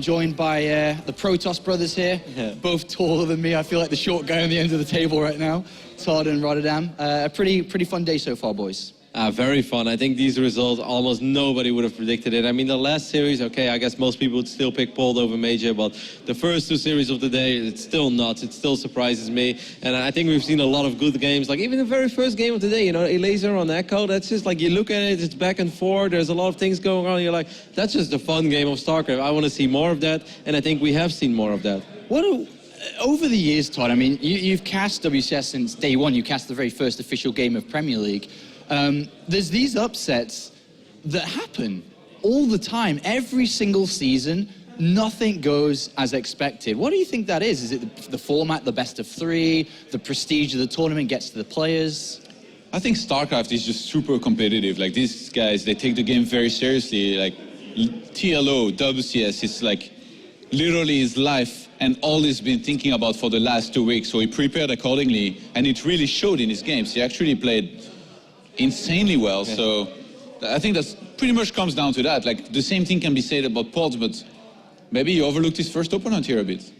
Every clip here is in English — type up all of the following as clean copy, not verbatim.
Joined by the Protoss brothers here, both taller than me. I feel like the short guy on the end of the table right now. Todd and Rotterdam. A pretty fun day so far, boys. Very fun. I think these results, almost nobody would have predicted it. I mean, the last series, okay, I guess most people would still pick Pold over Major, but the first two series of the day, it's still nuts. It still surprises me. And I think we've seen a lot of good games. Like even the very first game of the day, you know, Elazer on Echo, that's just like, you look at it, it's back and forth. There's a lot of things going on. You're like, that's just a fun game of StarCraft. I want to see more of that. And I think we have seen more of that. Over the years, Todd, I mean, you've cast WCS since day one. You cast the very first official game of Premier League. There's these upsets that happen all the time, every single season. Nothing goes as expected. What do you think that is? Is it the format, the best of three, the prestige of the tournament gets to the players? I think StarCraft is just super competitive. Like these guys, they take the game very seriously. Like TLO, WCS, it's like literally his life and all he's been thinking about for the last 2 weeks. So he prepared accordingly, and it really showed in his games. He actually played insanely well. Yeah. So I think that's pretty much comes down to that. Like the same thing can be said about Pold, but maybe he overlooked his first opponent here a bit.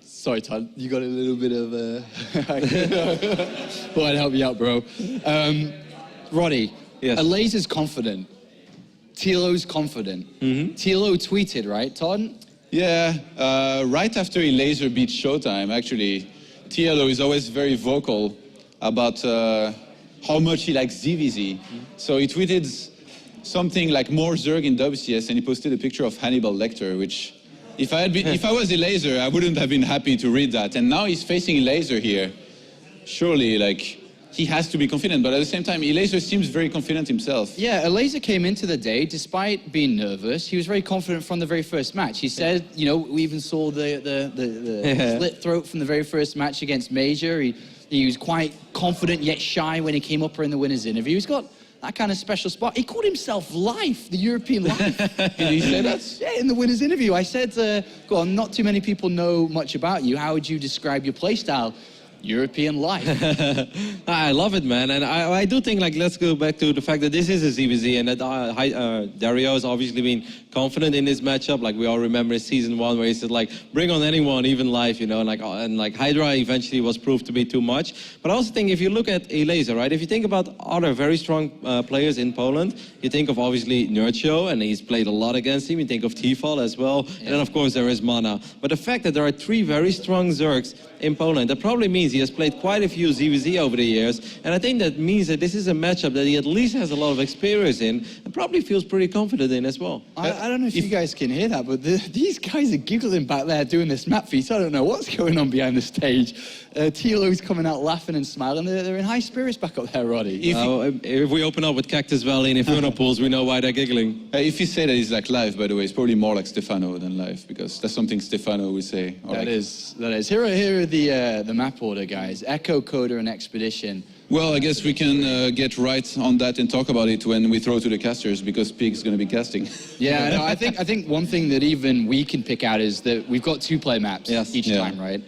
Sorry, Todd, you got a little bit of Well, I'd help you out, bro. Roddy, yes. Elazer's confident. TLO's confident. TLO tweeted, right, Todd? Yeah, right after Elazer beat Showtime, actually, TLO is always very vocal about how much he likes ZVZ. So he tweeted something like more Zerg in WCS, and he posted a picture of Hannibal Lecter, which if I was Elazer, I wouldn't have been happy to read that. And now he's facing Elazer here. Surely, like, he has to be confident, but at the same time, Elazer seems very confident himself. Yeah, Elazer came into the day, despite being nervous, he was very confident from the very first match. He said, you know, we even saw the slit throat from the very first match against Major. He was quite confident yet shy when he came up in the winner's interview. He's got that kind of special spot. He called himself Life, the European Life. Did he say that? Yeah, in the winner's interview. I said, go on, not too many people know much about you. How would you describe your playstyle? European Life. I love it, man. And I do think, like, let's go back to the fact that this is a ZVZ and that Dario has obviously been confident in this matchup. Like, we all remember season 1 where he said, like, bring on anyone, even Life, you know, and like Hydra eventually was proved to be too much. But I also think if you look at Elazer, right, if you think about other very strong players in Poland, you think of obviously Nerdcho, and he's played a lot against him. You think of Tifal as well. Yeah. And then, of course, there is Mana. But the fact that there are 3 very strong Zergs in Poland, that probably means he has played quite a few ZVZ over the years, and I think that means that this is a matchup that he at least has a lot of experience in and probably feels pretty confident in as well. I don't know if you guys can hear that, but these guys are giggling back there doing this map feat. I don't know what's going on behind the stage. TLO's coming out laughing and smiling. They're in high spirits back up there, Roddy. If we open up with Cactus Valley and Inferno Pools, we know why they're giggling. If you say that he's like Live, by the way, it's probably more like Stefano than Live, because that's something Stefano would say. That is. Here are the map order, guys. Echo, Coder, and Expedition. Well, I guess we can get right on that and talk about it when we throw to the casters, because Pig's going to be casting. Yeah, no, I think one thing that even we can pick out is that we've got 2-player maps each time, right?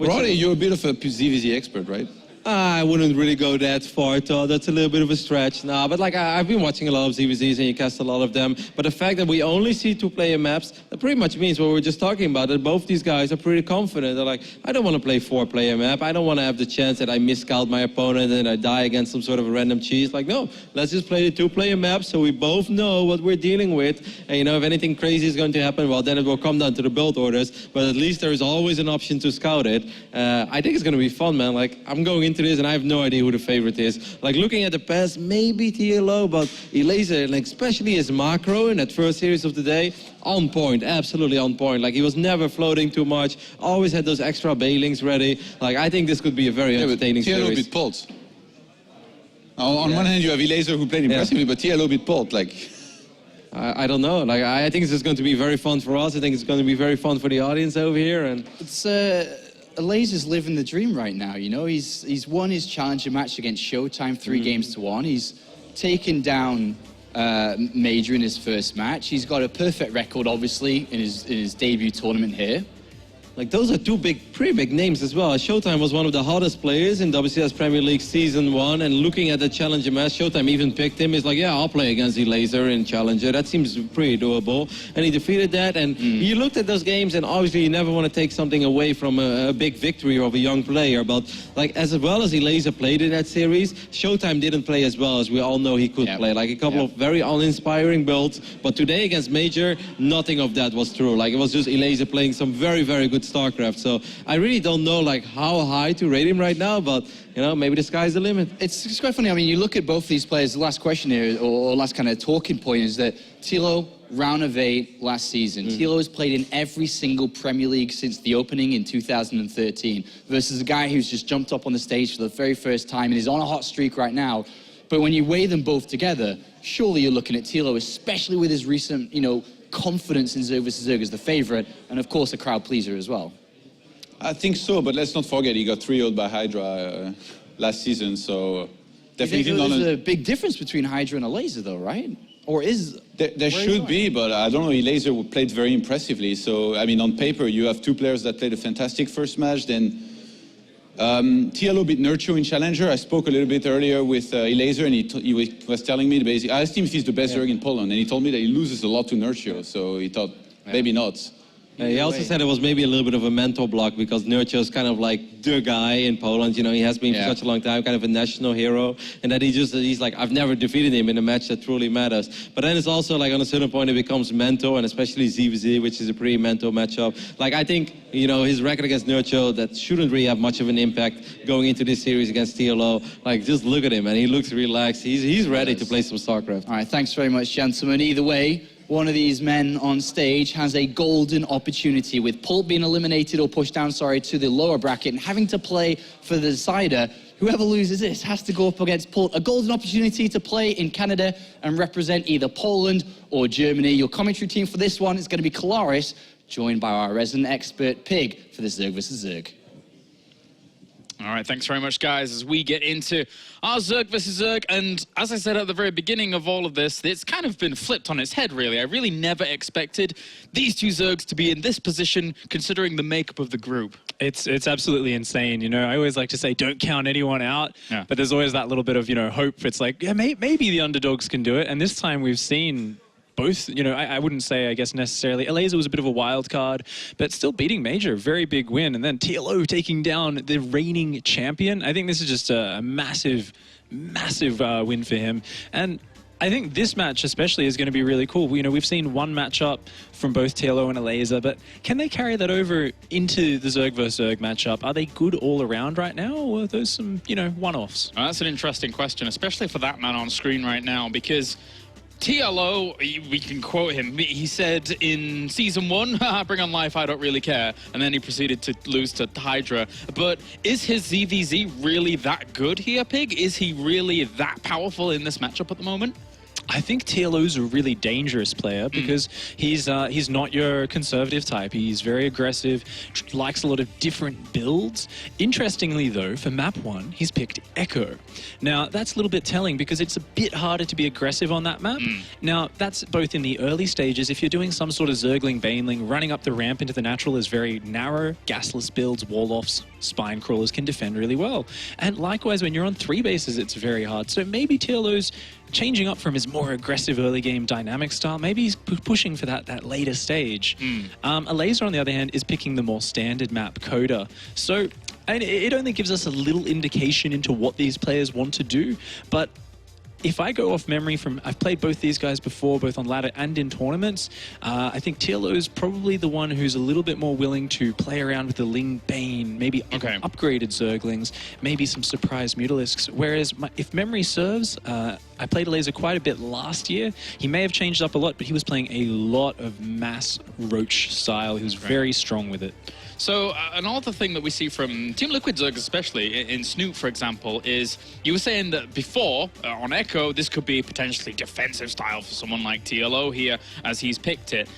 Roddy, you're a bit of a ZVZ expert, right? I wouldn't really go that far, Todd. That's a little bit of a stretch. Nah, but like I've been watching a lot of ZVZs and you cast a lot of them. But the fact that we only see 2-player maps, that pretty much means what we were just talking about, that both these guys are pretty confident. They're like, I don't want to play 4-player map. I don't want to have the chance that I miscount my opponent and I die against some sort of a random cheese. Like, no, let's just play the 2-player map so we both know what we're dealing with. And, you know, if anything crazy is going to happen, well, then it will come down to the build orders. But at least there is always an option to scout it. I think it's going to be fun, man. Like, I'm going into this and I have no idea who the favorite is. Like, looking at the past, maybe TLO, but Elazer, like, especially his macro in that first series of the day, on point, absolutely on point. Like, he was never floating too much, always had those extra bailings ready. Like, I think this could be a very entertaining series. TLO beat Pold. On one hand, you have Elazer who played impressively, but TLO beat Pold, like... I don't know. Like, I think this is going to be very fun for us. I think it's going to be very fun for the audience over here. And it's Elazer's living the dream right now, you know. He's won his challenger match against Showtime 3 games to 1. He's taken down Major in his first match. He's got a perfect record, obviously, in his debut tournament here. like those are two pretty big names as well. Showtime was one of the hottest players in WCS Premier League Season 1, and looking at the Challenger match, Showtime even picked him. He's like, yeah, I'll play against Elazer in Challenger. That seems pretty doable. And he defeated that, and you looked at those games, and obviously you never want to take something away from a big victory of a young player, but like as well as Elazer played in that series, Showtime didn't play as well as we all know he could play. Like a couple of very uninspiring builds, but today against Major, nothing of that was true. Like it was just Elazer playing some very, very good StarCraft. So I really don't know like how high to rate him right now, but you know, maybe the sky's the limit. It's quite funny. I mean, you look at both these players. The last question here, or last kind of talking point, is that TLO, round of 8 last season. TLO has played in every single Premier League since the opening in 2013, versus a guy who's just jumped up on the stage for the very first time and is on a hot streak right now. But when you weigh them both together, surely you're looking at TLO, especially with his recent, confidence in Zerg vs. Zerg as the favorite, and of course a crowd pleaser as well. I think so, but let's not forget he got 3-0'd by Hydra last season, so definitely not. There's a big difference between Hydra and Elazer, though, right? Or is there should be, but I don't know. Elazer played very impressively. So I mean, on paper, you have two players that played a fantastic first match. Then TLO beat Nurture in Challenger. I spoke a little bit earlier with Elazer, and he was telling me basically. I asked him if he's the best Zerg in Poland, and he told me that he loses a lot to Nurture. So he thought maybe not. He also said it was maybe a little bit of a mental block because Nurture is kind of like the guy in Poland. He has been for such a long time, kind of a national hero, and that he's like, I've never defeated him in a match that truly matters. But then it's also like on a certain point it becomes mental, and especially ZVZ, which is a pretty mental matchup. Like I think his record against Nurture that shouldn't really have much of an impact going into this series against TLO. Like just look at him, and he looks relaxed. He's ready to play some StarCraft. All right, thanks very much, gentlemen. Either way, one of these men on stage has a golden opportunity, with Pult being eliminated or pushed down, to the lower bracket and having to play for the decider. Whoever loses this has to go up against Pult. A golden opportunity to play in Canada and represent either Poland or Germany. Your commentary team for this one is going to be Kalaris, joined by our resident expert Pig for the Zerg vs. Zerg. All right, thanks very much, guys, as we get into our Zerg versus Zerg. And as I said at the very beginning of all of this, it's kind of been flipped on its head, really. I really never expected these two Zergs to be in this position, considering the makeup of the group. It's absolutely insane. I always like to say don't count anyone out, but there's always that little bit of, hope. It's like, yeah, maybe the underdogs can do it. And this time we've seen both, I wouldn't say, I guess, necessarily. Elazer was a bit of a wild card, but still beating Major, very big win. And then TLO taking down the reigning champion. I think this is just a massive, massive win for him. And I think this match especially is going to be really cool. We've seen one matchup from both TLO and Elazer, but can they carry that over into the Zerg vs. Zerg matchup? Are they good all around right now, or are those some, one-offs? Well, that's an interesting question, especially for that man on screen right now, because TLO, we can quote him, he said in Season 1, bring on life, I don't really care, and then he proceeded to lose to Hydra. But is his ZVZ really that good here, Pig? Is he really that powerful in this matchup at the moment? I think TLO's a really dangerous player because he's not your conservative type. He's very aggressive, likes a lot of different builds. Interestingly, though, for map 1, he's picked Echo. Now, that's a little bit telling because it's a bit harder to be aggressive on that map. Now, that's both in the early stages. If you're doing some sort of Zergling, Baneling, running up the ramp into the natural is very narrow. Gasless builds, wall-offs, spine crawlers can defend really well. And likewise, when you're on 3 bases, it's very hard. So maybe TLO's changing up from his more aggressive early game dynamic style. Maybe he's pushing for that later stage. Elazer, on the other hand, is picking the more standard map, Coda. So and it only gives us a little indication into what these players want to do. But if I go off memory from, I've played both these guys before, both on ladder and in tournaments. I think TLO is probably the one who's a little bit more willing to play around with the Ling Bane, maybe upgraded Zerglings, maybe some surprise Mutalisks. Whereas if memory serves, I played Elazer quite a bit last year. He may have changed up a lot, but he was playing a lot of mass Roach style. He was very strong with it. So another thing that we see from Team Liquid Zerg, especially in Snoop, for example, is you were saying that before on Echo, this could be potentially defensive style for someone like TLO here, as he's picked it,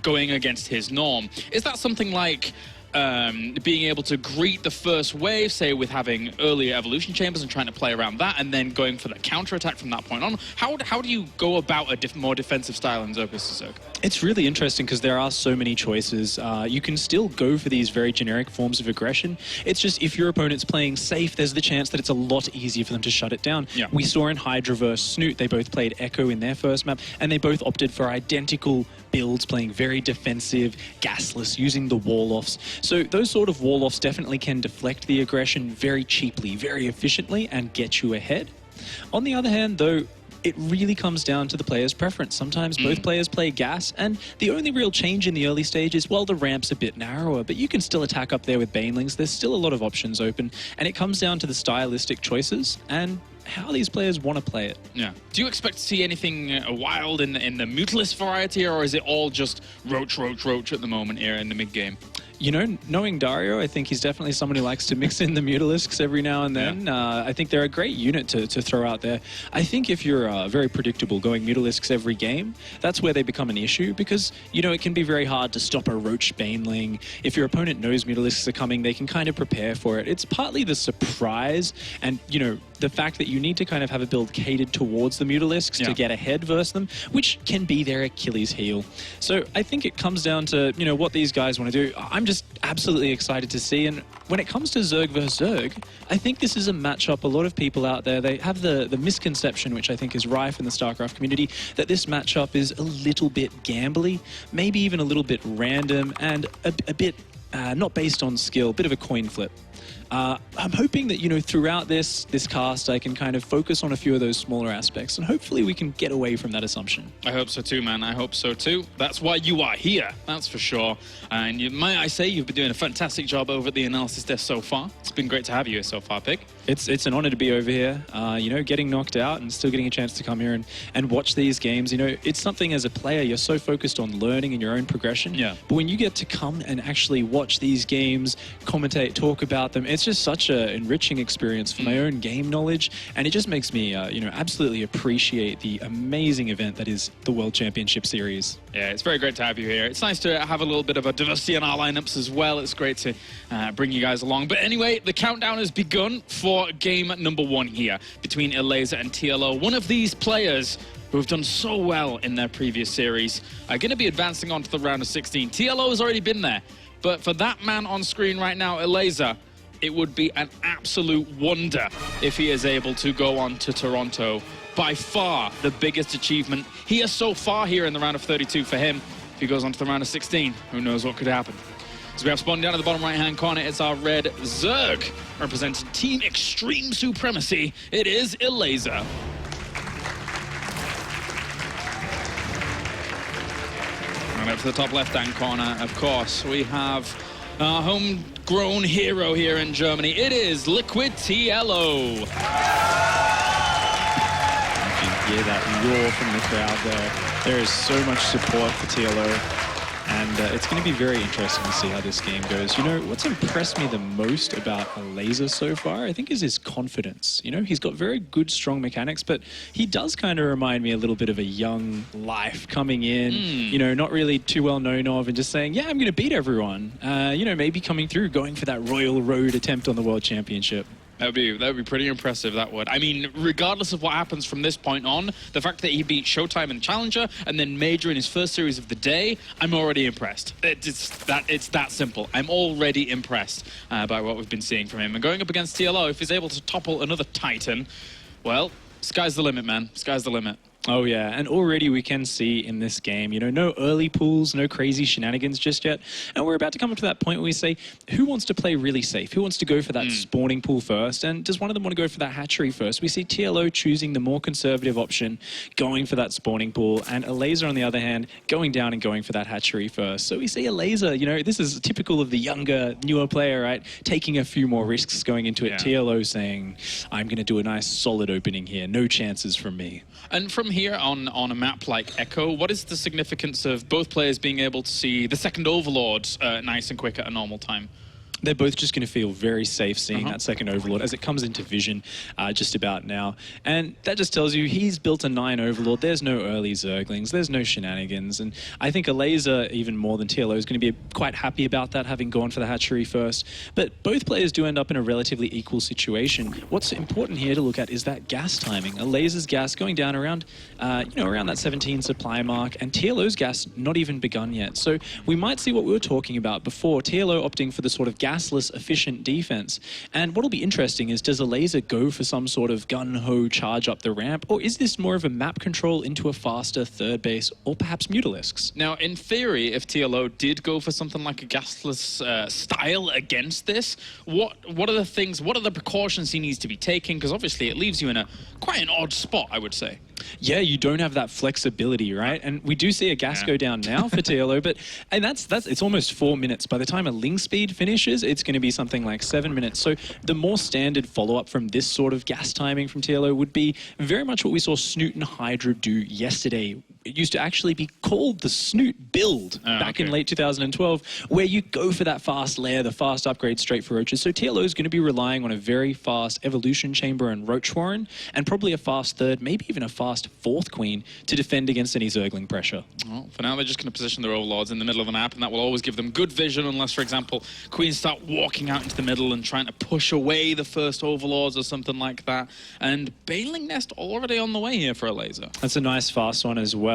going against his norm. Is that something like being able to greet the first wave, say with having earlier evolution chambers and trying to play around that, and then going for the counterattack from that point on. How do you go about a more defensive style in Zerg vs. Zerg? It's really interesting because there are so many choices. You can still go for these very generic forms of aggression. It's just if your opponent's playing safe, there's the chance that it's a lot easier for them to shut it down. Yeah. We saw in Hydra vs. Snoot, they both played Echo in their first map, and they both opted for identical builds, playing very defensive, gasless, using the wall-offs. So those sort of wall-offs definitely can deflect the aggression very cheaply, very efficiently, and get you ahead. On the other hand, though, it really comes down to the player's preference. Sometimes both players play gas, and the only real change in the early stage is, well, the ramp's a bit narrower, but you can still attack up there with Banelings. There's still a lot of options open, and it comes down to the stylistic choices and how these players want to play it. Yeah. Do you expect to see anything wild in the Mutalist variety, or is it all just roach at the moment here in the mid-game? You know, knowing Dario, I think he's definitely someone who likes to mix in the Mutalisks every now and then. Yeah. I think they're a great unit to throw out there. I think if you're very predictable, going Mutalisks every game, that's where they become an issue because, you know, it can be very hard to stop a Roach Baneling. If your opponent knows Mutalisks are coming, they can kind of prepare for it. It's partly the surprise and, you know, the fact that you need to kind of have a build catered towards the Mutalisks to get ahead versus them, which can be their Achilles heel. So I think it comes down to, you know, what these guys want to do. I'm just absolutely excited to see. And when it comes to Zerg versus Zerg, I think this is a matchup. A lot of people out there, they have the misconception, which I think is rife in the StarCraft community, that this matchup is a little bit gambly, maybe even a little bit random, and a bit not based on skill, a bit of a coin flip. I'm hoping that, you know, throughout this cast, I can kind of focus on a few of those smaller aspects, and hopefully we can get away from that assumption. I hope so too, man. I hope so too. That's why you are here, that's for sure. And might I say, you've been doing a fantastic job over at the analysis desk so far. It's been great to have you here so far, Pig. It's an honor to be over here, you know, getting knocked out and still getting a chance to come here and watch these games. You know, it's something as a player, you're so focused on learning and your own progression. Yeah. But when you get to come and actually watch these games, commentate, talk about them, it's just such an enriching experience for my own game knowledge. And it just makes me, you know, absolutely appreciate the amazing event that is the World Championship Series. Yeah, it's very great to have you here. It's nice to have a little bit of a diversity in our lineups as well. It's great to bring you guys along. But anyway, the countdown has begun for game number 1 here between Elazer and TLO. One of these players who have done so well in their previous series are going to be advancing on to the round of 16. TLO has already been there, but for that man on screen right now, Elazer, it would be an absolute wonder if he is able to go on to Toronto. By far the biggest achievement here so far here in the round of 32 for him. If he goes on to the round of 16, who knows what could happen. So we have spawning down at the bottom right-hand corner, it's our red Zerg, representing Team Extreme Supremacy. It is Elazer. And up to the top left-hand corner, of course, we have our homegrown hero here in Germany. It is Liquid TLO. You can hear that roar from the crowd there. There is so much support for TLO. And it's going to be very interesting to see how this game goes. You know, what's impressed me the most about Elazer so far, I think, is his confidence. You know, he's got very good, strong mechanics, but he does kind of remind me a little bit of a young life coming in, you know, not really too well known of, and just saying, yeah, I'm going to beat everyone. You know, maybe coming through, going for that Royal Road attempt on the World Championship. That would be pretty impressive, that would. I mean, regardless of what happens from this point on, the fact that he beat Showtime and Challenger and then Major in his first series of the day, I'm already impressed. It's that simple. I'm already impressed by what we've been seeing from him. And going up against TLO, if he's able to topple another Titan, well, sky's the limit, man. Sky's the limit. Oh yeah, and already we can see in this game, you know, no early pools, no crazy shenanigans just yet. And we're about to come up to that point where we say, who wants to play really safe? Who wants to go for that spawning pool first? And does one of them want to go for that hatchery first? We see TLO choosing the more conservative option, going for that spawning pool, and Elazer, on the other hand, going down and going for that hatchery first. So we see Elazer, you know, this is typical of the younger, newer player, right? Taking a few more risks going into it. Yeah. TLO saying, I'm going to do a nice solid opening here. No chances from me. And from here on a map like Echo, what is the significance of both players being able to see the second Overlord nice and quick at a normal time? They're both just going to feel very safe seeing that second Overlord as it comes into vision just about now. And that just tells you he's built a 9 Overlord. There's no early Zerglings. There's no shenanigans. And I think Elazer, even more than TLO, is going to be quite happy about that, having gone for the hatchery first. But both players do end up in a relatively equal situation. What's important here to look at is that gas timing. Elazer's gas going down around, around that 17 supply mark, and TLO's gas not even begun yet. So we might see what we were talking about before, TLO opting for the sort of gasless, efficient defense. And what'll be interesting is, does Elazer go for some sort of gun-ho charge up the ramp, or is this more of a map control into a faster third base, or perhaps Mutalisks? Now, in theory, if TLO did go for something like a gasless style against this, what are the things, what are the precautions he needs to be taking? Because obviously it leaves you in quite an odd spot, I would say. Yeah, you don't have that flexibility, right? And we do see a gas go down now for TLO, but that's it's almost 4 minutes. By the time a Ling speed finishes, it's going to be something like 7 minutes. So the more standard follow-up from this sort of gas timing from TLO would be very much what we saw Snoot and Hydra do yesterday. It used to actually be called the Snoot build back in late 2012, where you go for that fast lair, the fast upgrade straight for roaches. So TLO is going to be relying on a very fast evolution chamber and roach warren, and probably a fast third, maybe even a fast fourth queen to defend against any Zergling pressure. Well, for now, they're just going to position their overlords in the middle of the map, and that will always give them good vision, unless, for example, queens start walking out into the middle and trying to push away the first overlords or something like that. And Baneling Nest already on the way here for Elazer. That's a nice fast one as well.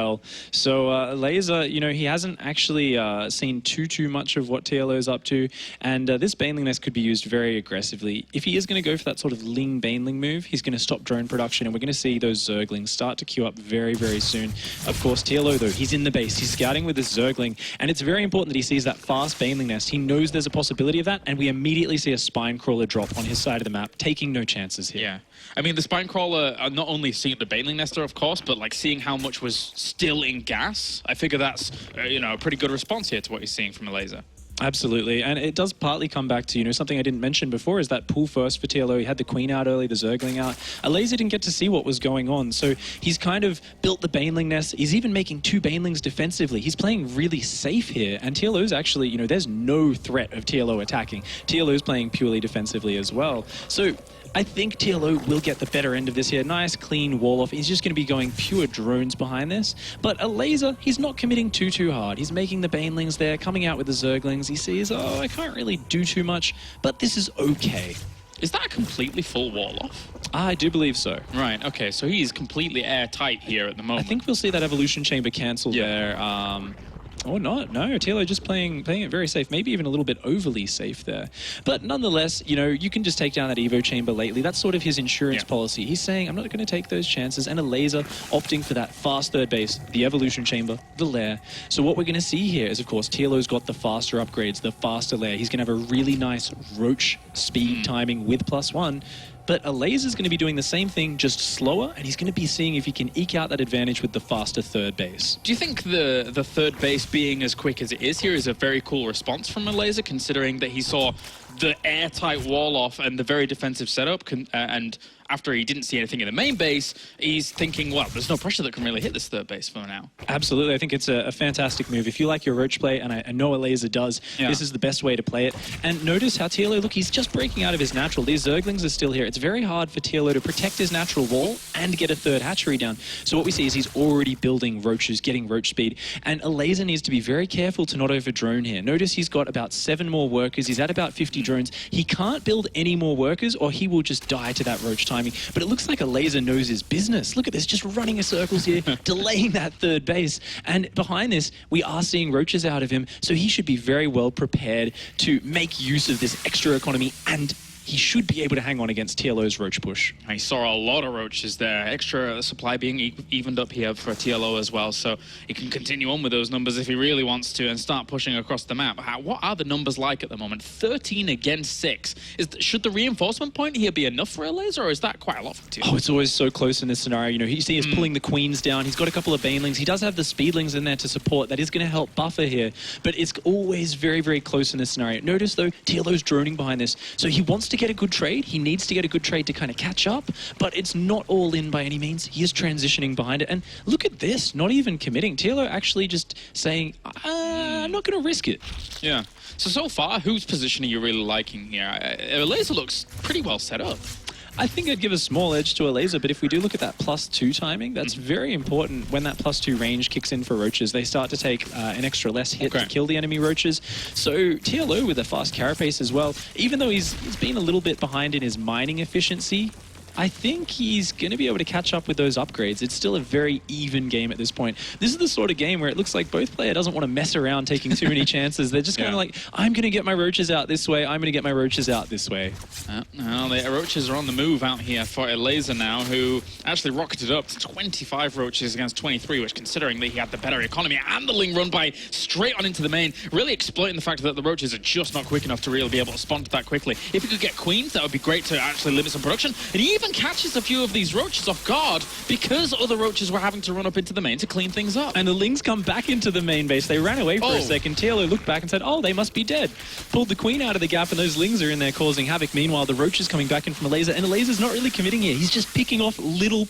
So Elazer, he hasn't actually seen too much of what TLO is up to, and this Baneling Nest could be used very aggressively. If he is going to go for that sort of Ling Baneling move, he's going to stop drone production, and we're going to see those Zerglings start to queue up very, very soon. Of course, TLO, though, he's in the base. He's scouting with this Zergling, and it's very important that he sees that fast Baneling Nest. He knows there's a possibility of that, and we immediately see a Spine Crawler drop on his side of the map, taking no chances here. Yeah. I mean, the Spine Crawler, not only seeing the Baneling Nester, of course, but like seeing how much was still in gas, I figure that's, a pretty good response here to what he's seeing from Elazer. Absolutely, and it does partly come back to, something I didn't mention before, is that pull first for TLO. He had the Queen out early, the Zergling out. Elazer didn't get to see what was going on, so he's kind of built the Baneling Nest. He's even making 2 Banelings defensively. He's playing really safe here, and TLO's actually, there's no threat of TLO attacking. TLO's playing purely defensively as well. So I think TLO will get the better end of this here. Nice, clean wall off. He's just going to be going pure drones behind this. But Elazer, he's not committing too hard. He's making the Banelings there, coming out with the Zerglings. He sees, I can't really do too much, but this is okay. Is that a completely full wall off? I do believe so. Right, okay, so he's completely airtight here at the moment. I think we'll see that evolution chamber cancel there. Or not. No, TLO just playing it very safe, maybe even a little bit overly safe there. But nonetheless, you can just take down that Evo chamber lately. That's sort of his insurance policy. He's saying, I'm not going to take those chances. And Elazer opting for that fast third base, the evolution chamber, the lair. So what we're going to see here is, of course, TLO's got the faster upgrades, the faster lair. He's going to have a really nice roach speed timing with +1. But Elazer's going to be doing the same thing, just slower, and he's going to be seeing if he can eke out that advantage with the faster third base. Do you think the third base being as quick as it is here is a very cool response from Elazer, considering that he saw the airtight wall off and the very defensive setup, and after he didn't see anything in the main base, he's thinking, well, there's no pressure that can really hit this third base for now. Absolutely. I think it's a fantastic move. If you like your roach play, and I know Elazer does, this is the best way to play it. And notice how TLO, look, he's just breaking out of his natural. These Zerglings are still here. It's very hard for TLO to protect his natural wall and get a third hatchery down. So what we see is he's already building roaches, getting roach speed. And Elazer needs to be very careful to not over-drone here. Notice he's got about 7 more workers. He's at about 50 drones. He can't build any more workers, or he will just die to that roach timing. But it looks like Elazer knows his business. Look at this, just running in circles here, delaying that third base. And behind this, we are seeing roaches out of him, so he should be very well prepared to make use of this extra economy, and he should be able to hang on against TLO's roach push. I saw a lot of roaches there. Extra supply being evened up here for TLO as well, so he can continue on with those numbers if he really wants to and start pushing across the map. What are the numbers like at the moment? 13 against 6. Should the reinforcement point here be enough for Elazer, or is that quite a lot for TLO? Oh, it's always so close in this scenario. You see he's pulling the queens down. He's got a couple of banelings. He does have the speedlings in there to support. That is going to help buffer here, but it's always very, very close in this scenario. Notice, though, TLO's droning behind this, so he wants to get a good trade. He needs to get a good trade to kind of catch up, but it's not all in by any means. He is transitioning behind it, and look at this, not even committing. TLO actually just saying, I'm not going to risk it. Yeah. So far, whose position are you really liking here? Elazer looks pretty well set up. I think I'd give a small edge to Elazer, but if we do look at that +2 timing, that's very important. When that +2 range kicks in for roaches, they start to take an extra less hit to kill the enemy roaches. So TLO with a fast carapace as well, even though he's been a little bit behind in his mining efficiency, I think he's going to be able to catch up with those upgrades. It's still a very even game at this point. This is the sort of game where it looks like both player doesn't want to mess around taking too many chances. They're just kind of like, I'm going to get my roaches out this way. I'm going to get my roaches out this way. Well, the roaches are on the move out here for Elazer now, who actually rocketed up to 25 roaches against 23, which, considering that he had the better economy and the Ling run by straight on into the main, really exploiting the fact that the roaches are just not quick enough to really be able to spawn that quickly. If he could get queens, that would be great to actually limit some production. And he even catches a few of these roaches off guard because other roaches were having to run up into the main to clean things up. And the Lings come back into the main base. They ran away for a second. TLO looked back and said, oh, they must be dead. Pulled the queen out of the gap, and those Lings are in there causing havoc. Meanwhile, the roach is coming back in from Elazer, and Elazer's not really committing here. He's just picking off little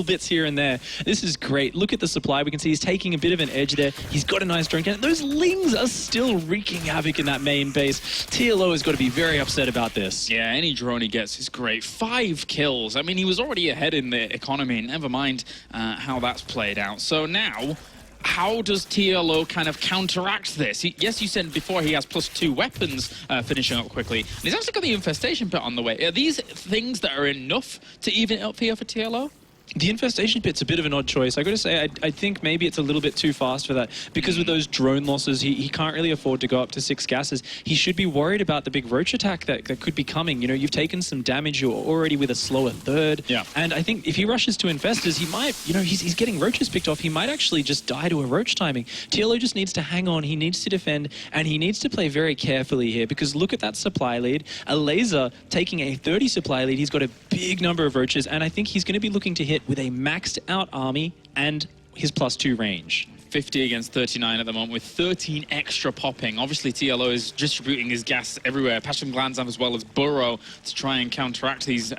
bits here and there. This is great. Look at the supply. We can see he's taking a bit of an edge there. He's got a nice drone cannon. Those Lings are still wreaking havoc in that main base. TLO has got to be very upset about this. Yeah, any drone he gets is great. 5 kills. I mean, he was already ahead in the economy, never mind how that's played out. So now, how does TLO kind of counteract this? Yes, you said before he has +2 weapons finishing up quickly. And he's actually got the infestation pit on the way. Are these things that are enough to even it up here for TLO? The infestation pit's a bit of an odd choice. I got to say, I think maybe it's a little bit too fast for that, because with those drone losses, he can't really afford to go up to 6 gases. He should be worried about the big roach attack that could be coming. You know, you've taken some damage. You're already with a slower third. Yeah. And I think if he rushes to infestors, he might, you know, he's getting roaches picked off. He might actually just die to a roach timing. TLO just needs to hang on. He needs to defend, and he needs to play very carefully here, because look at that supply lead. Elazer taking a 30 supply lead. He's got a big number of roaches, and I think he's going to be looking to hit with a maxed out army and his +2 range. 50 against 39 at the moment with 13 extra popping. Obviously, TLO is distributing his gas everywhere. Passion Glanzam as well as Burrow to try and counteract these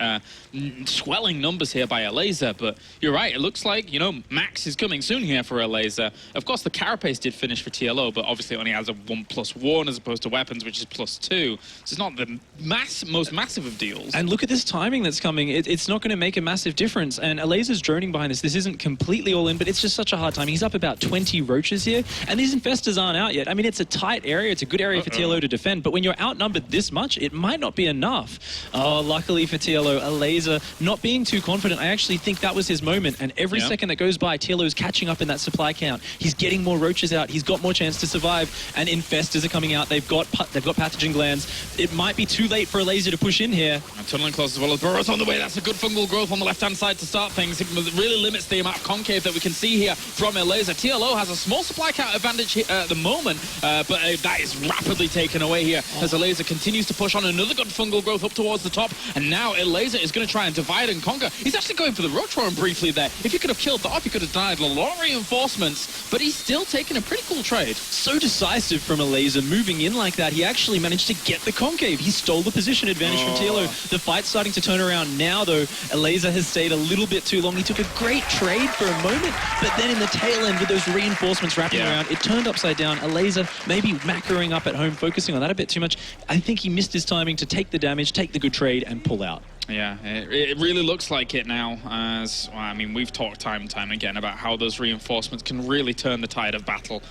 swelling numbers here by Elazer. But you're right, it looks like, you know, Max is coming soon here for Elazer. Of course, the Carapace did finish for TLO, but obviously it only has a 1+1 as opposed to weapons, which is +2. So it's not the most massive of deals. And look at this timing that's coming. It's not going to make a massive difference. And Elazer's droning behind this. This isn't completely all in, but it's just such a hard time. He's up about 20 roaches here, and these infestors aren't out yet. I mean, it's a tight area. It's a good area for TLO to defend, but when you're outnumbered this much, it might not be enough. Oh, luckily for TLO, Elazer not being too confident. I actually think that was his moment, and every second that goes by, TLO's catching up in that supply count. He's getting more roaches out. He's got more chance to survive, and infestors are coming out. They've got pathogen glands. It might be too late for Elazer to push in here. And tunneling close as well as Burrow's on the way. That's a good fungal growth on the left-hand side to start things. It really limits the amount of concave that we can see here from Elazer. TLO has a small supply count advantage here at the moment, but that is rapidly taken away here as Elazer continues to push on another good fungal growth up towards the top, and now Elazer is going to try and divide and conquer. He's actually going for the roach roam briefly there. If he could have killed that off, he could have denied a lot of reinforcements, but he's still taking a pretty cool trade. So decisive from Elazer, moving in like that. He actually managed to get the concave. He stole the position advantage from TLO. The fight's starting to turn around now, though. Elazer has stayed a little bit too long. He took a great trade for a moment, but then in the tail end with those reinforcements wrapping around, it turned upside down. Elazer maybe macroing up at home, focusing on that a bit too much. I think he missed his timing to take the damage, take the good trade, and pull out. Yeah, it really looks like it now, as, well, I mean, we've talked time and time again about how those reinforcements can really turn the tide of battle.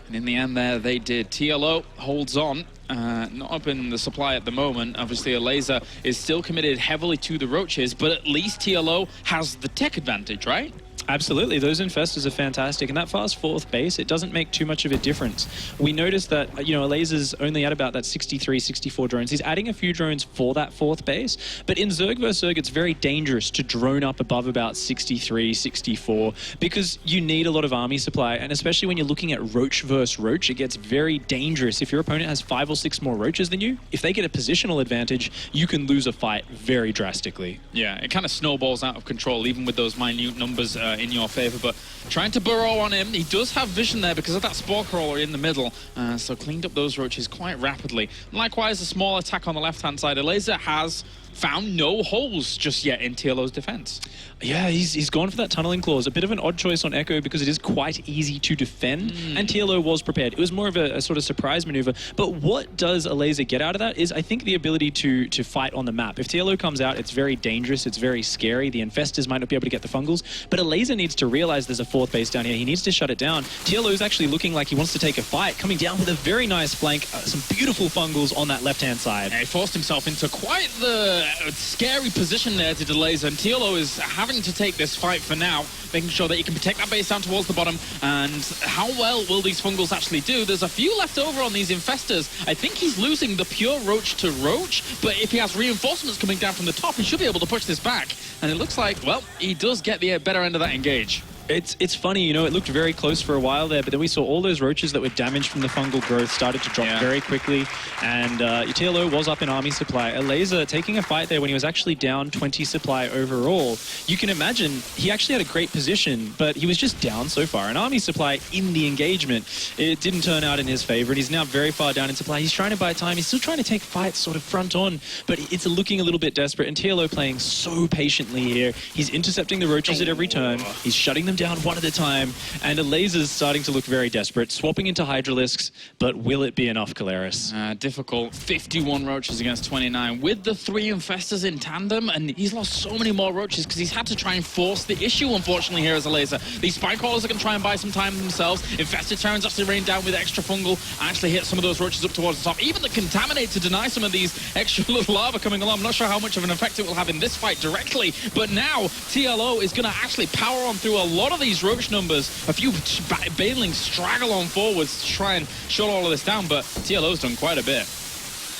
And in the end there, they did. TLO holds on, not up in the supply at the moment. Obviously, Elazer is still committed heavily to the roaches, but at least TLO has the tech advantage, right? Absolutely, those infestors are fantastic, and that fast fourth base, it doesn't make too much of a difference. We noticed that, you know, Elazer's only at about that 63, 64 drones. He's adding a few drones for that fourth base, but in Zerg vs. Zerg, it's very dangerous to drone up above about 63, 64, because you need a lot of army supply, and especially when you're looking at roach versus roach, it gets very dangerous. If your opponent has 5 or 6 more roaches than you, if they get a positional advantage, you can lose a fight very drastically. Yeah, it kind of snowballs out of control, even with those minute numbers in your favor, but trying to burrow on him. He does have vision there because of that spore crawler in the middle, so cleaned up those roaches quite rapidly. Likewise, a small attack on the left-hand side. Elazer has found no holes just yet in TLO's defense. Yeah, he's gone for that tunneling clause. A bit of an odd choice on Echo because it is quite easy to defend, and TLO was prepared. It was more of a sort of surprise maneuver. But what does Elazer get out of that is, I think, the ability to fight on the map. If TLO comes out, it's very dangerous, it's very scary. The Infestors might not be able to get the Fungals, but Elazer needs to realize there's a fourth base down here. He needs to shut it down. TLO is actually looking like he wants to take a fight, coming down with a very nice flank, some beautiful Fungals on that left-hand side. And he forced himself into quite the scary position there to Elazer, and TLO is having to take this fight for now, making sure that he can protect that base down towards the bottom. And how well will these Fungals actually do? There's a few left over on these Infestors. I think he's losing the pure Roach to Roach, but if he has reinforcements coming down from the top, he should be able to push this back. And it looks like, well, he does get the better end of that engage. It's funny, you know, it looked very close for a while there, but then we saw all those roaches that were damaged from the fungal growth started to drop very quickly, and TLO was up in army supply. Elazer taking a fight there when he was actually down 20 supply overall. You can imagine he actually had a great position, but he was just down so far in army supply in the engagement. It didn't turn out in his favor, and he's now very far down in supply. He's trying to buy time. He's still trying to take fights sort of front on, but it's looking a little bit desperate, and TLO playing so patiently here. He's intercepting the roaches at every turn. He's shutting them down one at a time, and Elazer's starting to look very desperate, swapping into Hydralisks, but will it be enough, Kalaris? Difficult. 51 roaches against 29 with the 3 Infestors in tandem, and he's lost so many more roaches because he's had to try and force the issue, unfortunately, here as Elazer. These Spine Crawlers are going to try and buy some time themselves. Infested Terrans actually rain down with extra fungal, actually hit some of those roaches up towards the top. Even the Contaminate to deny some of these extra little lava coming along. I'm not sure how much of an effect it will have in this fight directly, but now TLO is going to actually power on through a lot of these roach numbers. A few Banelings straggle on forwards to try and shut all of this down, but TLO's done quite a bit.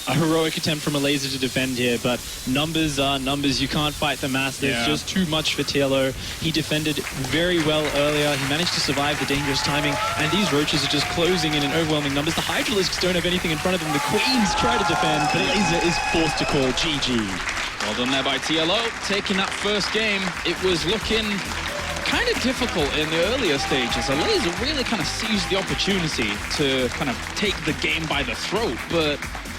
A heroic attempt from Elazer to defend here, but numbers are numbers. You can't fight the mass. There's just too much for TLO. He defended very well earlier. He managed to survive the dangerous timing, and these roaches are just closing in overwhelming numbers. The Hydralisks don't have anything in front of them. The Queens try to defend, but Elazer is forced to call GG. Well done there by TLO, taking that first game. It was looking kind of difficult in the earlier stages. Elazer really kind of seized the opportunity to kind of take the game by the throat, but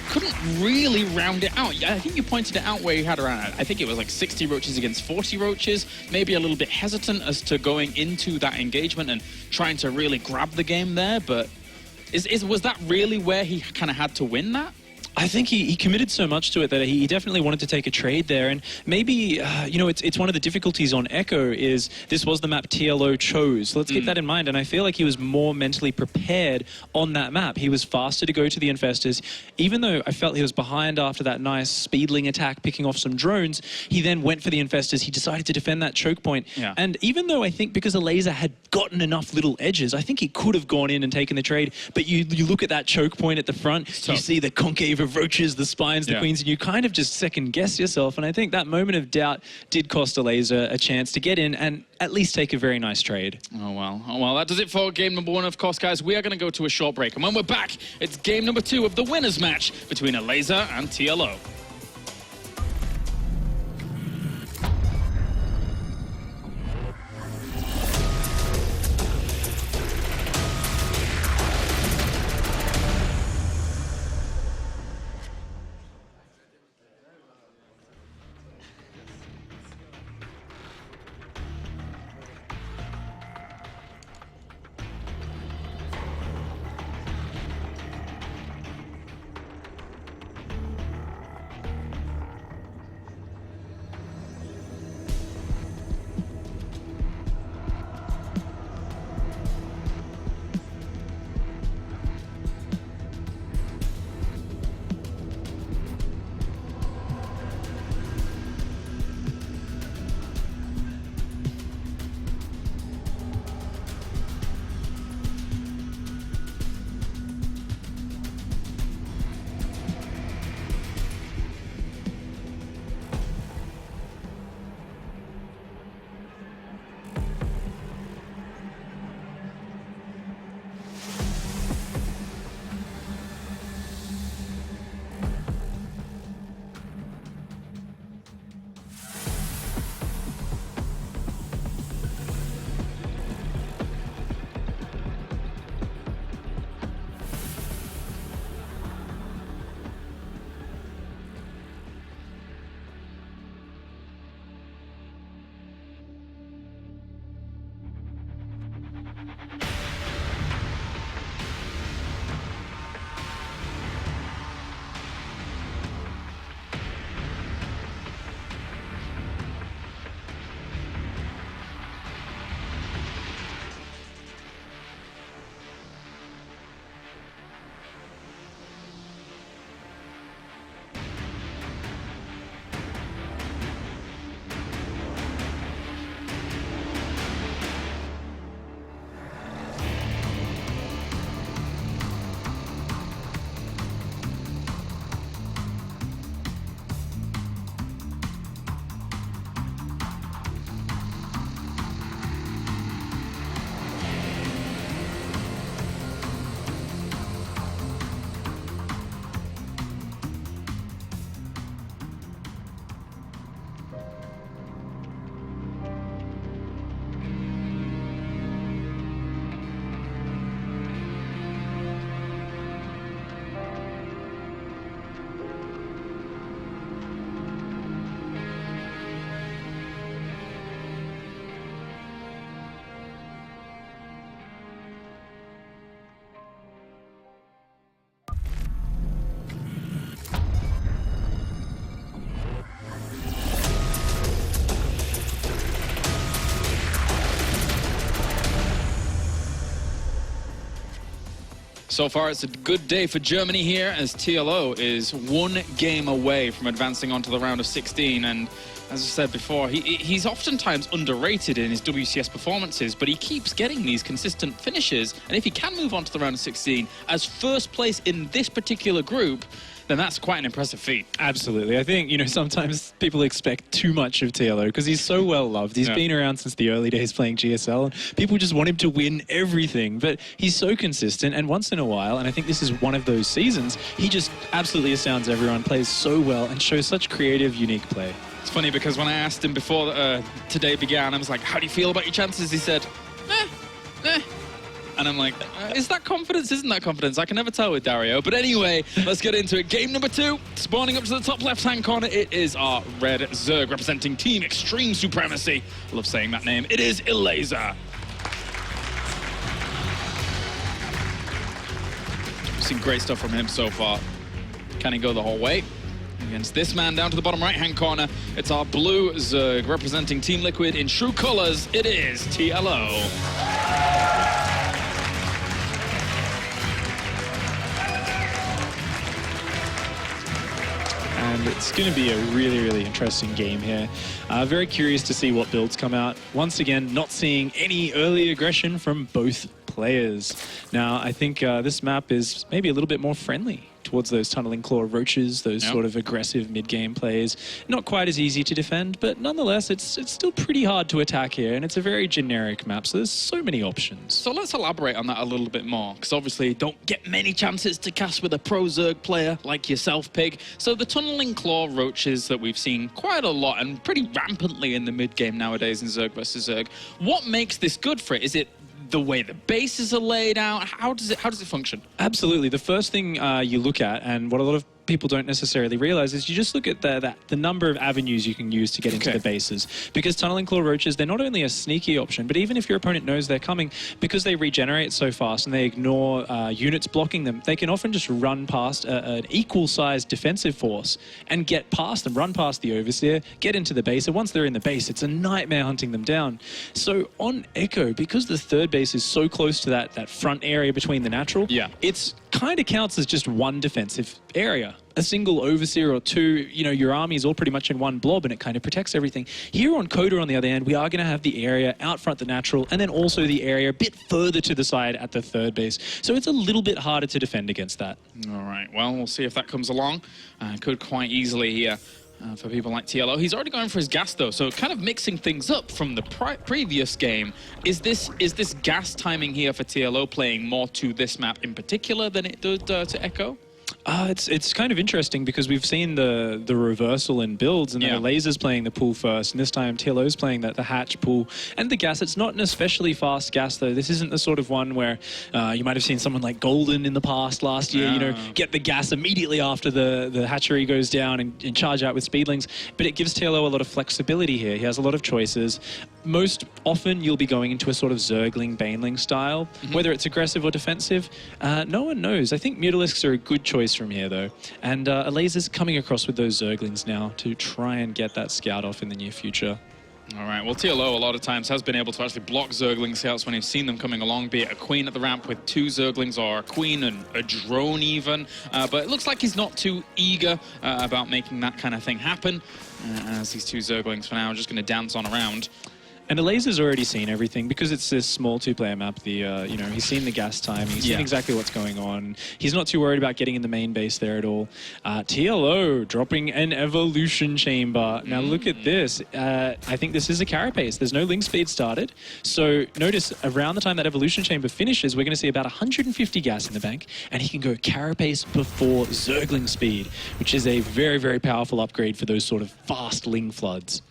couldn't really round it out. I think you pointed it out where he had around, I think it was like 60 roaches against 40 roaches, maybe a little bit hesitant as to going into that engagement and trying to really grab the game there, but was that really where he kind of had to win that? I think he committed so much to it that he definitely wanted to take a trade there, and maybe you know, it's one of the difficulties on Echo is this was the map TLO chose. So let's keep that in mind, and I feel like he was more mentally prepared on that map. He was faster to go to the Infestors. Even though I felt he was behind after that nice speedling attack, picking off some drones, he then went for the Infestors. He decided to defend that choke point, and even though I think because Elazer had gotten enough little edges, I think he could have gone in and taken the trade, but you look at that choke point at the front, you see the concave of roaches, the spines, the queens, and you kind of just second guess yourself, and I think that moment of doubt did cost Elazer a chance to get in and at least take a very nice trade. Oh well, that does it for game number 1. Of course, guys, we are going to go to a short break, and when we're back, it's game number 2 of the winners match between Elazer and TLO. So far, it's a good day for Germany here, as TLO is 1 game away from advancing onto the round of 16. And as I said before, he's oftentimes underrated in his WCS performances, but he keeps getting these consistent finishes. And if he can move on to the round of 16 as first place in this particular group, then that's quite an impressive feat. Absolutely. I think, sometimes people expect too much of TLO because he's so well loved. He's been around since the early days playing GSL, and people just want him to win everything. But he's so consistent, and once in a while, and I think this is one of those seasons, he just absolutely astounds everyone, plays so well, and shows such creative, unique play. It's funny because when I asked him before today began, I was like, how do you feel about your chances? He said, eh. And I'm like, is that confidence? Isn't that confidence? I can never tell with Dario. But anyway, let's get into it. Game number 2, spawning up to the top left-hand corner. It is our red Zerg representing Team Extreme Supremacy. I love saying that name. It is Elazer. We've seen great stuff from him so far. Can he go the whole way? Against this man down to the bottom right-hand corner, it's our blue Zerg representing Team Liquid in true colors. It is TLO. And it's going to be a really, really interesting game here. Very curious to see what builds come out. Once again, not seeing any early aggression from both players. Now, I think this map is maybe a little bit more friendly towards those tunneling claw roaches, those sort of aggressive mid-game plays. Not quite as easy to defend, but nonetheless, it's still pretty hard to attack here, and it's a very generic map, so there's so many options. So let's elaborate on that a little bit more, because obviously you don't get many chances to cast with a pro Zerg player like yourself, Pig. So the tunneling claw roaches that we've seen quite a lot and pretty rampantly in the mid-game nowadays in Zerg versus Zerg, what makes this good for it? Is it the way the bases are laid out? How does it function? Absolutely. The first thing you look at, and what a lot of people don't necessarily realize, is you just look at the number of avenues you can use to get into the bases. Because tunneling claw roaches, they're not only a sneaky option, but even if your opponent knows they're coming, because they regenerate so fast and they ignore units blocking them, they can often just run past an equal-sized defensive force and get past them, run past the overseer, get into the base, and once they're in the base, it's a nightmare hunting them down. So on Echo, because the third base is so close to that front area between the natural, it's kind of counts as just one defensive area. A single overseer or two, your army is all pretty much in one blob, and it kind of protects everything. Here on Coda, on the other hand, we are going to have the area out front the natural, and then also the area a bit further to the side at the third base. So it's a little bit harder to defend against that. All right, well, we'll see if that comes along. Could quite easily here. For people like TLO. He's already going for his gas, though, so kind of mixing things up from the previous game. Is this gas timing here for TLO playing more to this map in particular than it did to Echo? It's kind of interesting because we've seen the reversal in builds, and then Elazer's playing the pool first, and this time TLO's playing the hatch pool and the gas. It's not an especially fast gas, though. This isn't the sort of one where you might have seen someone like Golden in the past last year, get the gas immediately after the hatchery goes down and charge out with speedlings. But it gives TLO a lot of flexibility here. He has a lot of choices. Most often you'll be going into a sort of Zergling, Baneling style. Whether it's aggressive or defensive, no one knows. I think Mutalisks are a good choice from here, though. And Elazer's coming across with those Zerglings now to try and get that scout off in the near future. All right, well, TLO a lot of times has been able to actually block Zergling scouts when he's seen them coming along, be it a queen at the ramp with 2 Zerglings or a queen and a drone even. But it looks like he's not too eager about making that kind of thing happen, as these 2 Zerglings for now are just going to dance on around. And Elazer's already seen everything because it's this small 2-player map. He's seen the gas timing, he's seen exactly what's going on. He's not too worried about getting in the main base there at all. TLO dropping an evolution chamber. Now look at this. I think this is a carapace. There's no link speed started. So notice around the time that evolution chamber finishes, we're going to see about 150 gas in the bank, and he can go carapace before Zergling speed, which is a very, very powerful upgrade for those sort of fast Ling floods.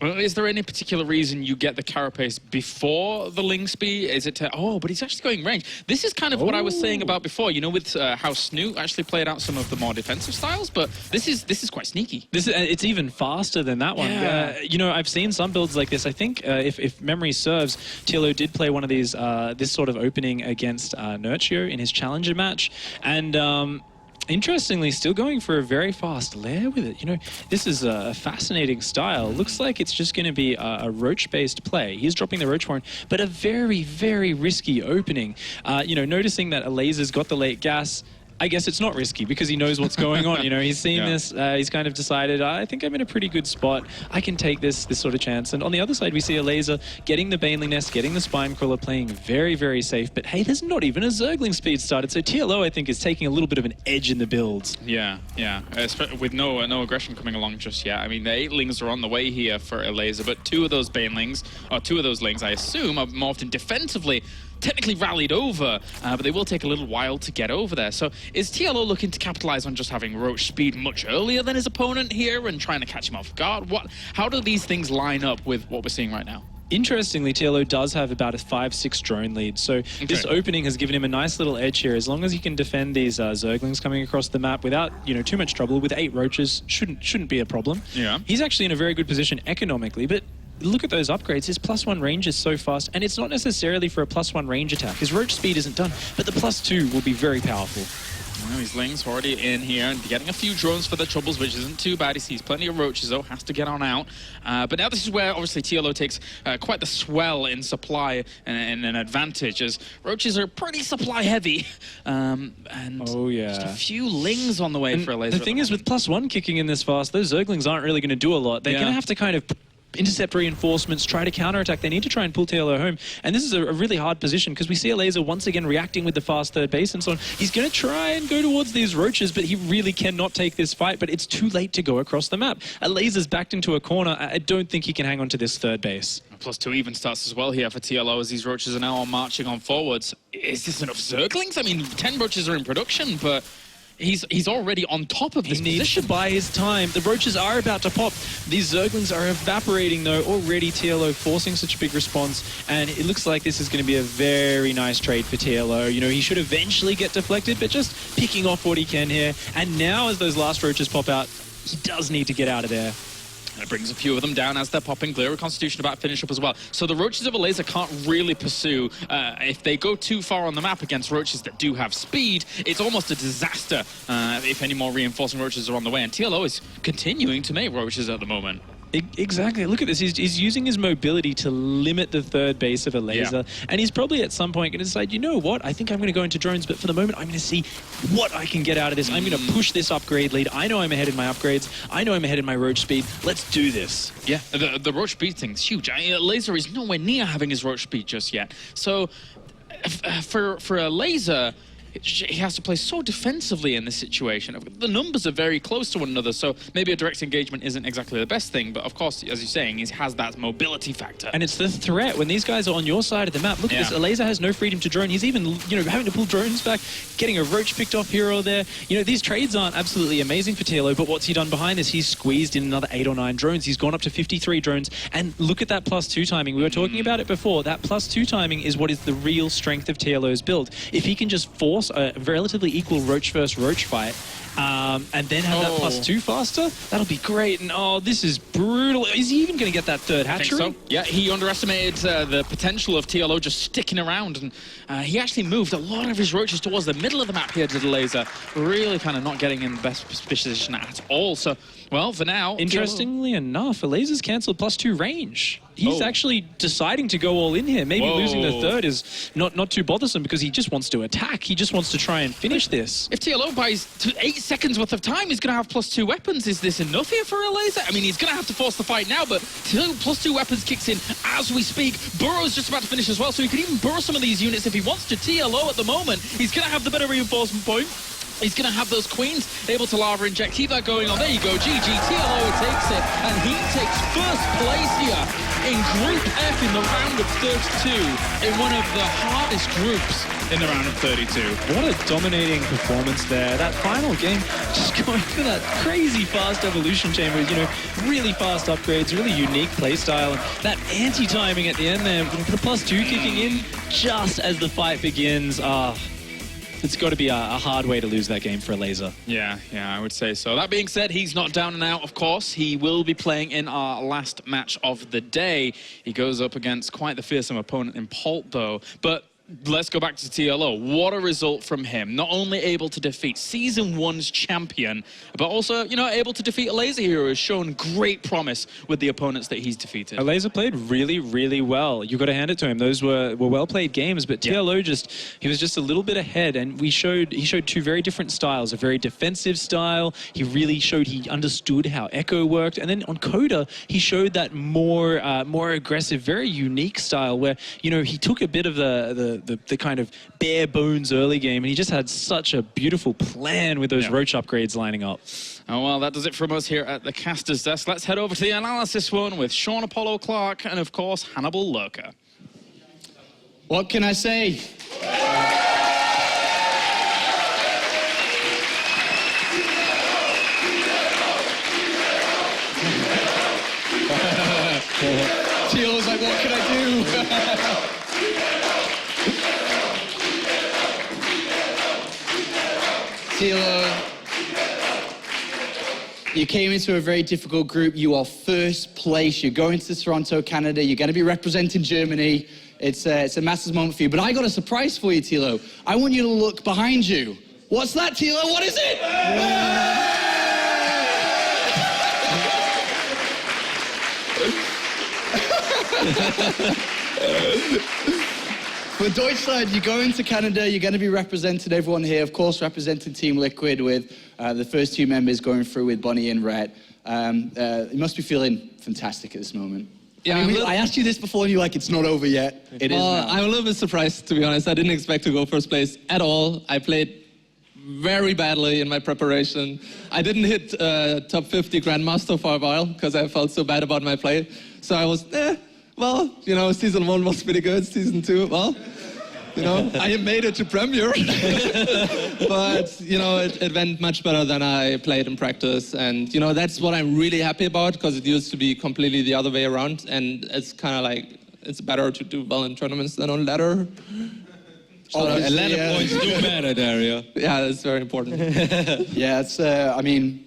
Is there any particular reason you get the carapace before the Ling speed? Is it but he's actually going range. This is kind of what I was saying about before, with how Snoot actually played out some of the more defensive styles, but this is quite sneaky. It's even faster than that one. I've seen some builds like this. I think if memory serves, TLO did play one of these this sort of opening against Nurtio in his challenger match, and Interestingly, still going for a very fast lair with it. You know, this is a fascinating style. Looks like it's just going to be a roach-based play. He's dropping the roach horn, but a very, very risky opening. You know, noticing that Elazer's got the late gas, I guess it's not risky because he knows what's going on. You know, he's seen this. He's kind of decided, I think I'm in a pretty good spot. I can take this sort of chance. And on the other side, we see Elazer getting the Baneling Nest, getting the Spine Crawler, playing very, very safe. But hey, there's not even a Zergling speed started. So TLO, I think, is taking a little bit of an edge in the builds. Yeah, yeah. With no aggression coming along just yet. I mean, the 8-lings are on the way here for Elazer, but 2 of those Banelings, or 2 of those lings, I assume, are more often defensively technically rallied over, but they will take a little while to get over there. So is TLO looking to capitalize on just having Roach speed much earlier than his opponent here and trying to catch him off guard? How do these things line up with what we're seeing right now? Interestingly, TLO does have about a 5-6 drone lead, so this opening has given him a nice little edge here. As long as he can defend these Zerglings coming across the map without, you know, too much trouble, with 8 roaches, shouldn't be a problem. Yeah. He's actually in a very good position economically, but look at those upgrades. His +1 range is so fast, and it's not necessarily for a +1 range attack. His roach speed isn't done, but the +2 will be very powerful. Well, his lings already in here and getting a few drones for the troubles, which isn't too bad. He sees plenty of roaches, though, has to get on out. But now this is where, obviously, TLO takes quite the swell in supply and an advantage, as roaches are pretty supply-heavy. And just a few lings on the way for Elazer. The thing is, with +1 kicking in this fast, those Zerglings aren't really going to do a lot. They're going to have to kind of intercept reinforcements, try to counterattack. They need to try and pull TLO home. And this is a really hard position because we see Elazer once again reacting with the fast third base and so on. He's going to try and go towards these roaches, but he really cannot take this fight. But it's too late to go across the map. Elazer's backed into a corner. I don't think he can hang on to this third base. +2 even starts as well here for TLO as these roaches are now marching on forwards. Is this enough Zerglings? I mean, 10 roaches are in production, but he's already on top of this position. He needs to buy his time. The roaches are about to pop. These Zerglings are evaporating, though. Already TLO forcing such a big response, and it looks like this is going to be a very nice trade for TLO. You know, he should eventually get deflected, but just picking off what he can here. And now, as those last roaches pop out, he does need to get out of there. And it brings a few of them down as they're popping. Glare of Constitution about to finish up as well. So the roaches of Elazer can't really pursue. If they go too far on the map against roaches that do have speed, it's almost a disaster if any more reinforcing roaches are on the way. And TLO is continuing to make roaches at the moment. Exactly. Look at this. He's using his mobility to limit the third base of Elazer. And he's probably at some point going to decide, you know what? I think I'm going to go into drones, but for the moment, I'm going to see what I can get out of this. I'm going to push this upgrade lead. I know I'm ahead in my upgrades. I know I'm ahead in my roach speed. Let's do this. Yeah, the roach speed thing's huge. Elazer is nowhere near having his roach speed just yet. So for Elazer, he has to play so defensively in this situation. The numbers are very close to one another, so maybe a direct engagement isn't exactly the best thing, but of course, as you're saying, he has that mobility factor. And it's the threat. When these guys are on your side of the map, look at this. Elazer has no freedom to drone. He's even, you know, having to pull drones back, getting a roach picked off here or there. You know, these trades aren't absolutely amazing for TLO, but what's he done behind this? He's squeezed in another 8 or 9 drones. He's gone up to 53 drones, and look at that +2 timing. We were talking about it before. That +2 timing is what is the real strength of TLO's build. If he can just force a relatively equal roach versus roach fight, and then have that +2 faster, that'll be great. And oh, this is brutal. Is he even going to get that third hatchery? I think so. Yeah, he underestimated the potential of TLO just sticking around, and he actually moved a lot of his roaches towards the middle of the map here to Elazer, really kind of not getting in the best position at all. So, well, for now, interestingly enough, Elazer's cancelled +2 range. He's actually deciding to go all in here. Maybe losing the third is not too bothersome because he just wants to attack. He just wants to try and finish this. If TLO buys 8 seconds worth of time, he's going to have +2 weapons. Is this enough here for Elazer? I mean, he's going to have to force the fight now, but +2 weapons kicks in as we speak. Burrow's just about to finish as well, so he could even burrow some of these units if he wants to. TLO at the moment, he's going to have the better reinforcement point. He's going to have those queens able to lava inject. Keep that going on. There you go. GG. TLO takes it. And he takes first place here in Group F in the round of 32 in one of the hardest groups in the round of 32. What a dominating performance there. That final game, just going for that crazy fast evolution chamber, you know, really fast upgrades, really unique playstyle, and that anti-timing at the end there, the +2 kicking in just as the fight begins. It's got to be a hard way to lose that game for Elazer. Yeah, I would say so. That being said, he's not down and out, of course. He will be playing in our last match of the day. He goes up against quite the fearsome opponent in Polt, though. But let's go back to TLO. What a result from him. Not only able to defeat Season 1's champion, but also, you know, able to defeat Elazer here, who has shown great promise with the opponents that he's defeated. Elazer played really, really well. You got to hand it to him. Those were well-played games, but TLO he was just a little bit ahead, and he showed two very different styles. A very defensive style. He really showed he understood how Echo worked, and then on Coda, he showed that more aggressive, very unique style where, you know, he took a bit of the kind of bare bones early game, and he just had such a beautiful plan with those roach upgrades lining up. Oh, well, that does it from us here at the Caster's Desk. Let's head over to the analysis one with Sean Apollo Clark and, of course, Hannibal Lurker. What can I say? TLO's like, what can I do? TLO, you came into a very difficult group. You are first place. You're going to Toronto, Canada. You're going to be representing Germany. It's a massive moment for you. But I got a surprise for you, TLO. I want you to look behind you. What's that, TLO? What is it? For Deutschland, you go into Canada, you're going to be representing everyone here, of course, representing Team Liquid with the first two members going through with Bonnie and Rhett. You must be feeling fantastic at this moment. Yeah, I asked you this before and you're like, it's not over yet. It is now. I'm a little bit surprised, to be honest. I didn't expect to go first place at all. I played very badly in my preparation. I didn't hit top 50 Grandmaster for a while because I felt so bad about my play. So I was, well, you know, Season 1 was pretty good. Season 2, well, you know, I made it to Premier. But, you know, it went much better than I played in practice. And, you know, that's what I'm really happy about because it used to be completely the other way around. And it's kind of like, it's better to do well in tournaments than on ladder. A ladder points do matter there, yeah. Yeah, that's very important. Yeah, it's, I mean,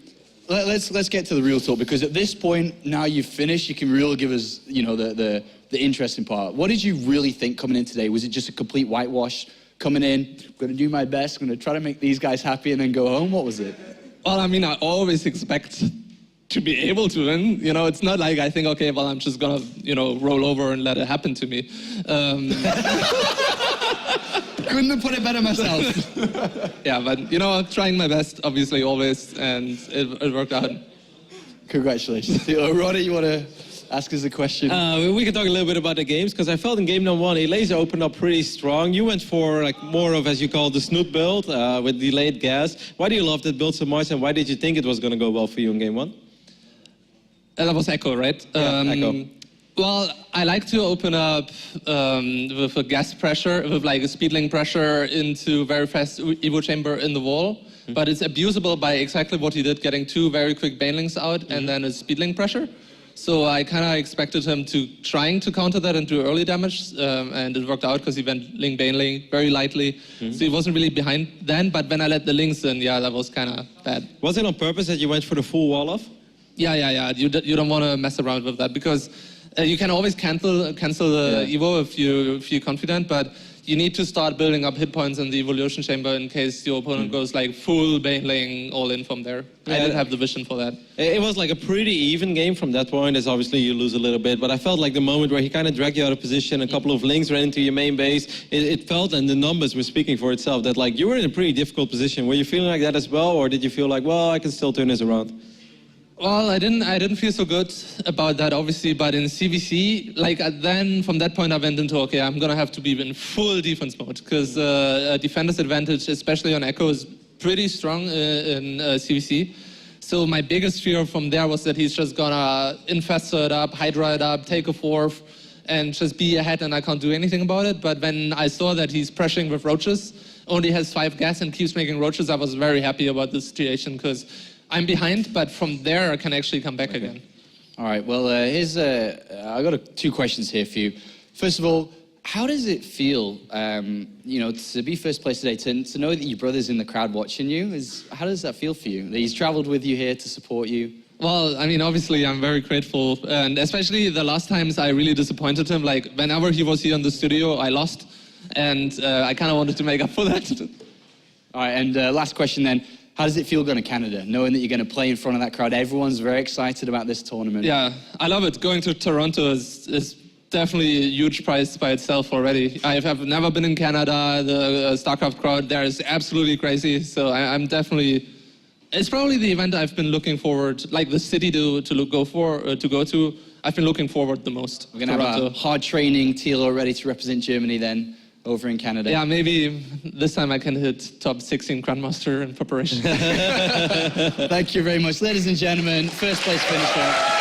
let's get to the real talk, because at this point, now you've finished, you can really give us, you know, the interesting part. What did you really think coming in today? Was it just a complete whitewash coming in? I'm going to do my best, I'm going to try to make these guys happy and then go home? What was it? Well, I mean, I always expect to be able to win. You know, it's not like I think, okay, well, I'm just going to, you know, roll over and let it happen to me. Couldn't have put it better myself. Yeah, but, you know, I'm trying my best, obviously, always, and it worked out. Congratulations. Roddy, you want to ask us a question? We can talk a little bit about the games, because I felt in game number 1, Elazer opened up pretty strong. You went for like more of, as you call it, the snoot build with delayed gas. Why do you love that build so much, and why did you think it was going to go well for you in game 1? That was Echo, right? Yeah, Echo. Well, I like to open up with a gas pressure, with like a speedling pressure into very fast Evo chamber in the wall. Mm-hmm. But it's abusable by exactly what he did, getting 2 very quick banelings out and then a speedling pressure. So I kind of expected him to trying to counter that and do early damage, and it worked out because he went Ling Baneling very lightly. Mm-hmm. So he wasn't really behind then, but when I let the Lings in, yeah, that was kind of bad. Was it on purpose that you went for the full wall off? Yeah. You don't want to mess around with that because you can always cancel the Evo if you're confident, but you need to start building up hit points in the evolution chamber in case your opponent goes like full baneling all in from there. Yeah, I didn't have the vision for that. It was like a pretty even game from that point, as obviously you lose a little bit, but I felt like the moment where he kind of dragged you out of position, a couple of links ran into your main base, it felt, and the numbers were speaking for itself, that like you were in a pretty difficult position. Were you feeling like that as well, or did you feel like, well, I can still turn this around? Well, I didn't feel so good about that, obviously, but in CVC, like then from that point I went into, okay, I'm gonna have to be in full defense mode, because defender's advantage, especially on Echo, is pretty strong in CVC. So my biggest fear from there was that he's just gonna infestor it up, hydra it up, take a fourth, and just be ahead and I can't do anything about it. But when I saw that he's pressuring with roaches, only has 5 gas and keeps making roaches, I was very happy about this situation, because I'm behind, but from there I can actually come back again. All right, well, here's I got 2 questions here for you. First of all, how does it feel, you know, to be first place today, to know that your brother's in the crowd watching you? How does that feel for you? That he's traveled with you here to support you? Well, I mean, obviously I'm very grateful, and especially the last times I really disappointed him. Like whenever he was here in the studio, I lost. and I kind of wanted to make up for that. All right, and last question then. How does it feel going to Canada, knowing that you're going to play in front of that crowd? Everyone's very excited about this tournament. Yeah, I love it. Going to Toronto is definitely a huge prize by itself already. I have never been in Canada. The StarCraft crowd there is absolutely crazy. So I'm definitely. It's probably the event I've been looking forward, like the city to go to. I've been looking forward the most. We're going to have a hard training TLO ready to represent Germany then over in Canada. Yeah, maybe this time I can hit top 16 Grandmaster in preparation. Thank you very much. Ladies and gentlemen, first place finisher.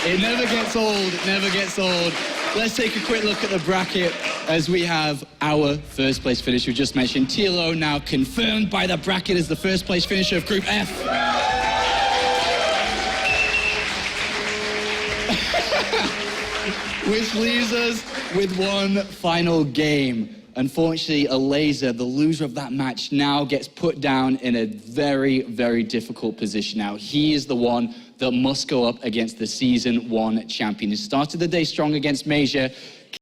It never gets old, it never gets old. Let's take a quick look at the bracket as we have our first place finisher we just mentioned. TLO now confirmed by the bracket as the first place finisher of Group F. Which leaves us with one final game. Unfortunately, Elazer, the loser of that match, now gets put down in a very, very difficult position. Now, he is the one that must go up against the Season 1 champion. He started the day strong against Major,